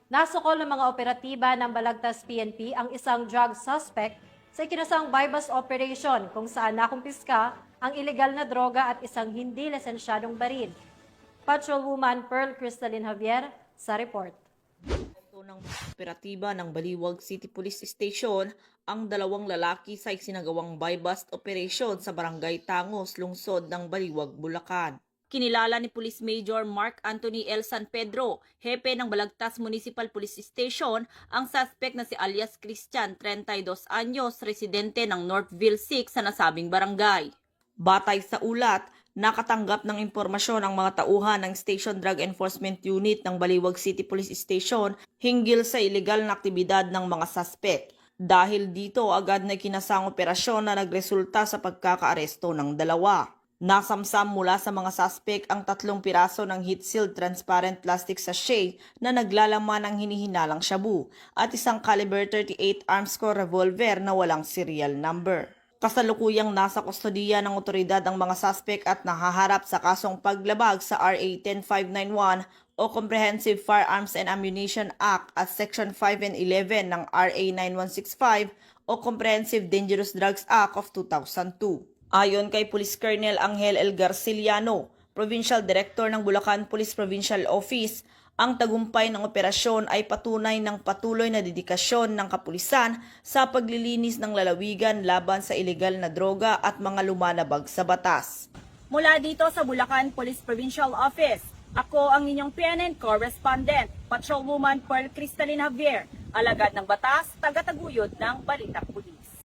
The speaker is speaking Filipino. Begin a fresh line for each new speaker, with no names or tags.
Nasukol ng mga operatiba ng Balagtas PNP ang isang drug suspect sa ikinasang bypass operation kung saan nakumpiska ang ilegal na droga at isang hindi lisensyadong baril. Patrolwoman Pearl Crystalline Javier sa report.
Ito ng operatiba ng Baliwag City Police Station ang dalawang lalaki sa isinagawang buy-bust operation sa Barangay Tangos, lungsod ng Baliwag, Bulacan. Kinilala ni Police Major Mark Anthony L. San Pedro, hepe ng Balagtas Municipal Police Station, ang suspect na si alias Christian, 32 anyos, residente ng Northville 6 sa nasabing barangay. Batay sa ulat, nakatanggap ng impormasyon ang mga tauhan ng Station Drug Enforcement Unit ng Baliwag City Police Station hinggil sa ilegal na aktibidad ng mga suspect. Dahil dito, agad na ikinasang operasyon na nagresulta sa pagkakaaresto ng dalawa. Nasamsam mula sa mga suspect ang 3 piraso ng heat-sealed transparent plastic sachet na naglalaman ng hinihinalang shabu at isang caliber 38 arms core revolver na walang serial number. Kasalukuyang nasa kustodiya ng otoridad ang mga suspect at nahaharap sa kasong paglabag sa RA 10591 o Comprehensive Firearms and Ammunition Act at Section 5 and 11 ng RA 9165 o Comprehensive Dangerous Drugs Act of 2002. Ayon kay Police Colonel Angel L. Garciliano, Provincial Director ng Bulacan Police Provincial Office, ang tagumpay ng operasyon ay patunay ng patuloy na dedikasyon ng kapulisan sa paglilinis ng lalawigan laban sa ilegal na droga at mga lumalabag sa batas.
Mula dito sa Bulacan Police Provincial Office, ako ang inyong PNN Correspondent, Patrolwoman Pearl Crystalline Javier, alagad ng batas, tagataguyod ng Balitang Pulis.